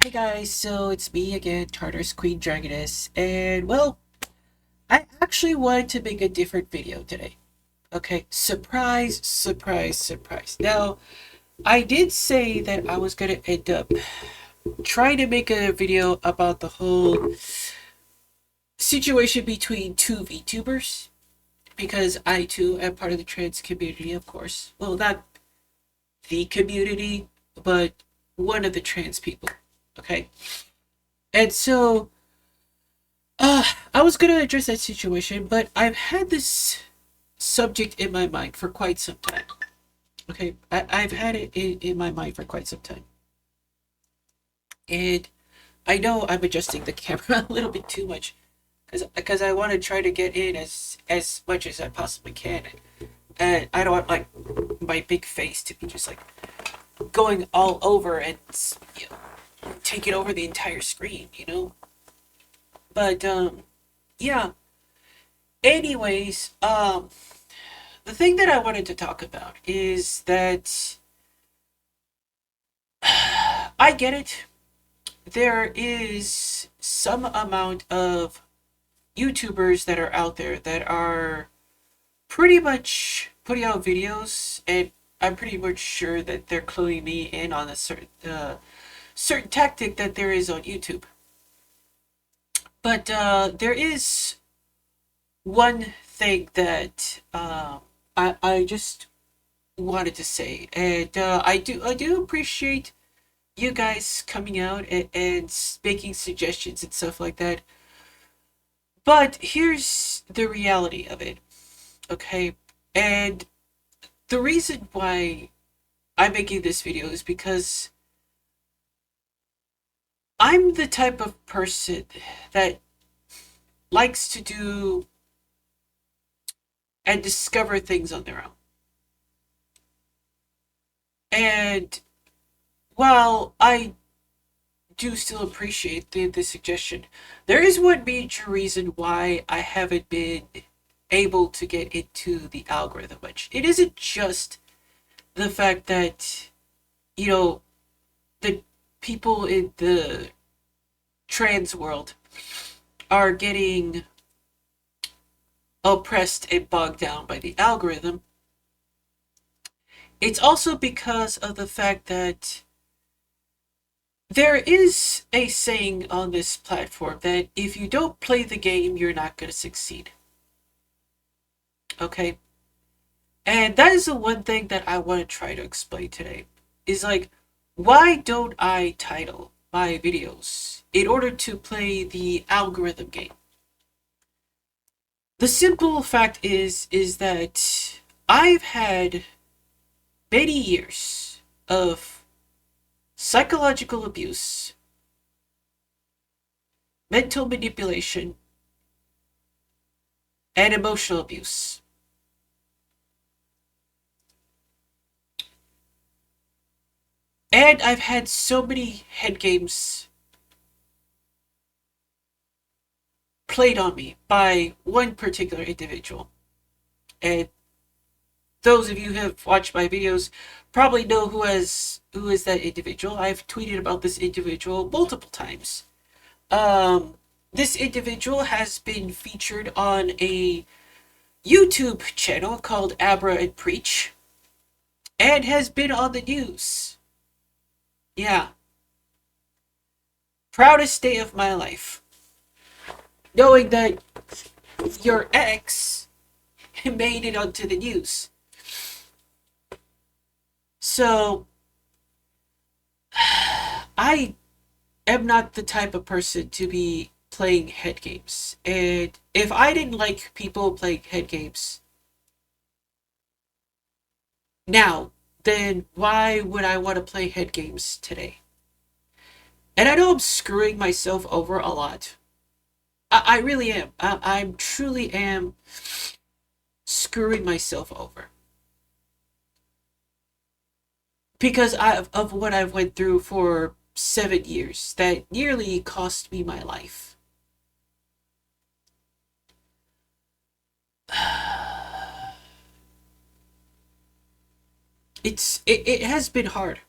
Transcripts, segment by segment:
Hey guys, so it's me again, Tartar's Queen Dragoness, and well, I actually wanted to make a different video today. Okay, surprise, surprise, surprise. Now, I did say that I was gonna end up trying to make a video about the whole situation between two VTubers, because I too am part of the trans community, of course. Well, not the community, but one of the trans people. Okay, and so I was gonna address that situation, but I've had this subject in my mind for quite some time. Okay, I've had it in my mind for quite some time. And I know I'm adjusting the camera a little bit too much because I want to try to get in as much as I possibly can. And I don't want like my big face to be just like going all over and you know, taking over the entire screen, you know? But yeah. Anyways, the thing that I wanted to talk about is that I get it. There is some amount of YouTubers that are out there that are pretty much putting out videos, and I'm pretty much sure that they're cluing me in on a certain tactic that there is on YouTube. But there is one thing that I just wanted to say, and I do appreciate you guys coming out and making suggestions and stuff like that. But here's the reality of it, okay? And the reason why I'm making this video is because I'm the type of person that likes to do and discover things on their own. And while I do still appreciate the suggestion, there is one major reason why I haven't been able to get into the algorithm much. It isn't just the fact that, you know, the people in the trans world are getting oppressed and bogged down by the algorithm. It's also because of the fact that there is a saying on this platform that if you don't play the game, you're not going to succeed. Okay? And that is the one thing that I want to try to explain today. Is like, why don't I title my videos in order to play the algorithm game? The simple fact is that I've had many years of psychological abuse, mental manipulation, and emotional abuse. And I've had so many head games played on me by one particular individual. And those of you who have watched my videos probably know who is that individual. I've tweeted about this individual multiple times. This individual has been featured on a YouTube channel called Abra and Preach and has been on the news. Yeah. Proudest day of my life. Knowing that your ex made it onto the news. So, I am not the type of person to be playing head games. And if I didn't like people playing head games now, then why would I want to play head games today? And I know I'm screwing myself over a lot. I really am. I truly am screwing myself over. Because of what I've went through for 7 years that nearly cost me my life. It has been hard.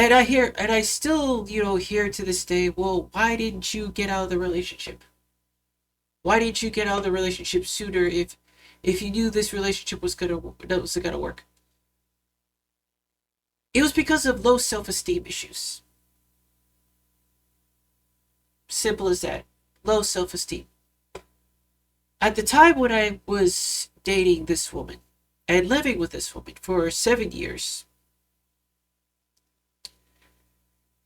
and I still, hear to this day, well, why didn't you get out of the relationship? Why didn't you get out of the relationship sooner if you knew this relationship was gonna work? It was because of low self-esteem issues. Simple as that. Low self-esteem. At the time when I was dating this woman and living with this woman for 7 years,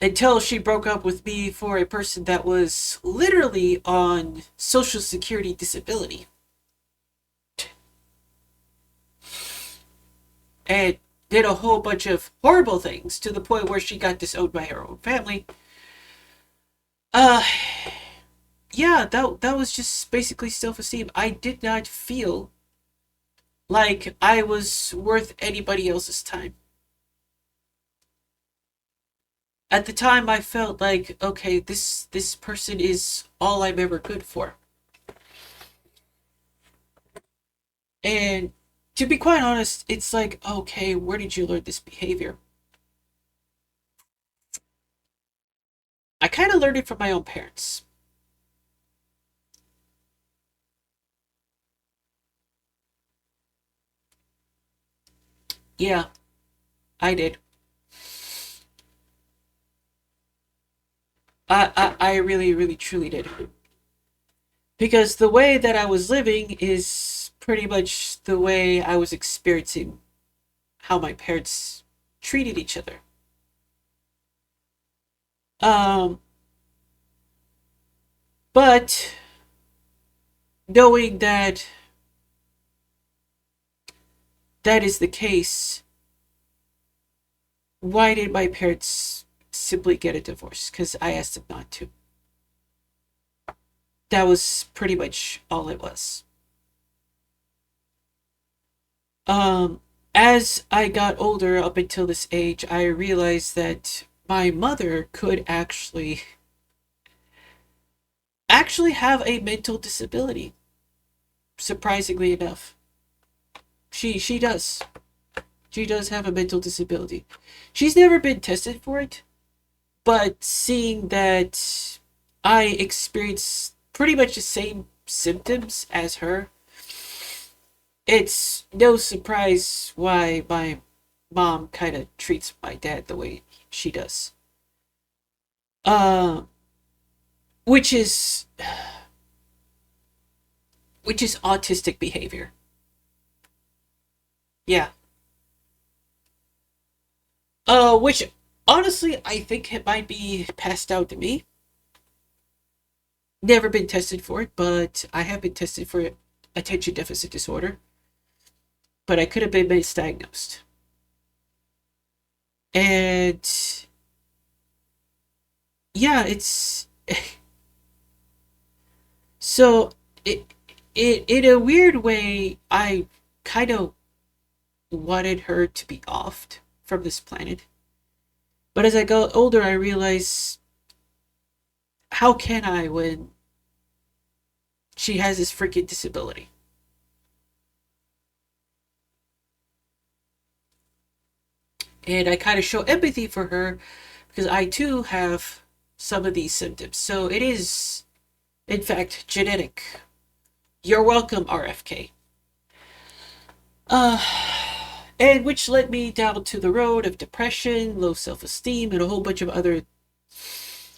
until she broke up with me for a person that was literally on Social Security disability and did a whole bunch of horrible things to the point where she got disowned by her own family. Uh, yeah, that was just basically self-esteem. I did not feel like I was worth anybody else's time. At the time, I felt like, okay, this person is all I'm ever good for. And to be quite honest, it's like, okay, where did you learn this behavior? I kind of learned it from my own parents. Yeah, I did. I really, really, truly did. Because the way that I was living is pretty much the way I was experiencing how my parents treated each other. Um, but knowing that that is the case, why did my parents simply get a divorce? Because I asked them not to. That was pretty much all it was. Um, as I got older, up until this age, I realized that my mother could actually have a mental disability. Surprisingly enough, she does. She does have a mental disability. She's never been tested for it, but seeing that I experience pretty much the same symptoms as her, it's no surprise why my mom kind of treats my dad the way she does. Uh, which is which is autistic behavior. Yeah. Which honestly I think it might be passed down to me. Never been tested for it, but I have been tested for attention deficit disorder. But I could have been misdiagnosed. And yeah, it's so it in a weird way I kind of wanted her to be offed from this planet. But as I got older, I realized, how can I when she has this freaking disability? And I kind of show empathy for her because I too have some of these symptoms. So it is, in fact, genetic. You're welcome, RFK. Uh, and which led me down to the road of depression, low self esteem, and a whole bunch of other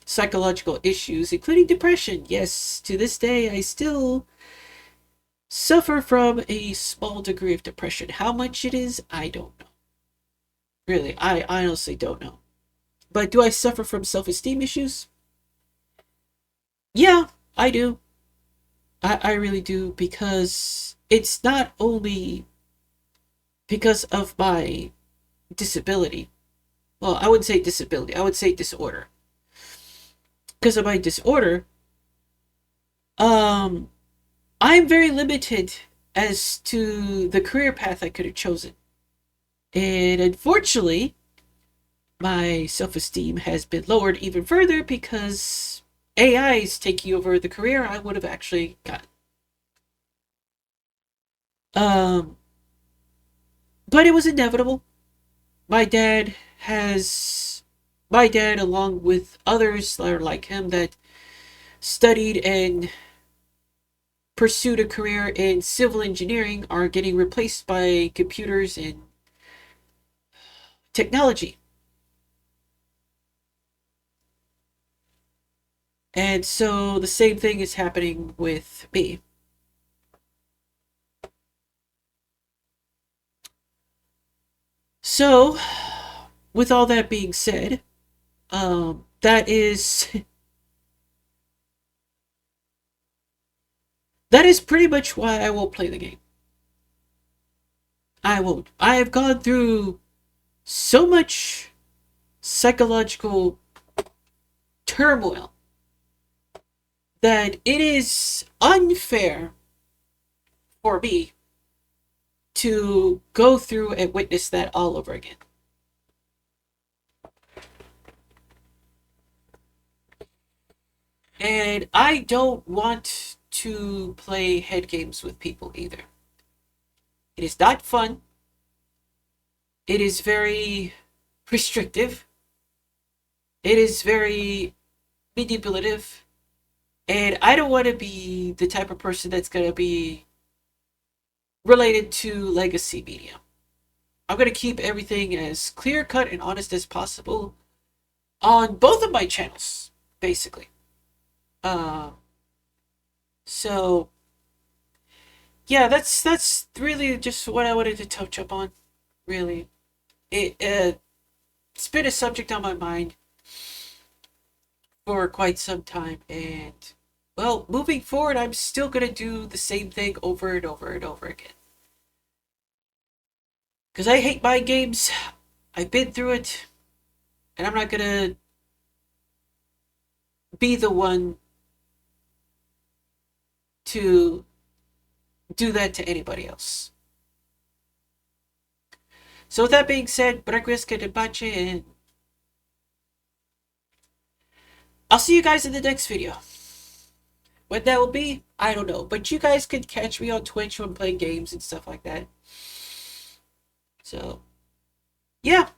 psychological issues, including depression. Yes, to this day, I still suffer from a small degree of depression. How much it is, I don't know. Really, I honestly don't know. But do I suffer from self esteem issues? Yeah, I do. I really do, because it's not only because of my disability. Well, I wouldn't say disability, I would say disorder. Because of my disorder, um, I'm very limited as to the career path I could have chosen. And unfortunately, my self esteem has been lowered even further because AI is taking over the career I would have actually gotten. Um, but it was inevitable. My dad has my dad, along with others that are like him, that studied and pursued a career in civil engineering, are getting replaced by computers and technology. And so the same thing is happening with me. So, with all that being said, that is that is pretty much why I won't play the game. I won't. I have gone through so much psychological turmoil that it is unfair for me to go through and witness that all over again. And I don't want to play head games with people either. It is not fun. It is very restrictive. It is very manipulative. And I don't want to be the type of person that's going to be related to legacy media. I'm going to keep everything as clear cut and honest as possible on both of my channels, basically. So yeah, that's really just what I wanted to touch up on. Really, it's been a subject on my mind for quite some time, and well, moving forward, I'm still gonna do the same thing over and over and over again. Because I hate mind games. I've been through it, and I'm not gonna be the one to do that to anybody else. So with that being said, breakfast and I'll see you guys in the next video. What that will be, I don't know. But you guys can catch me on Twitch when I'm playing games and stuff like that. So, yeah.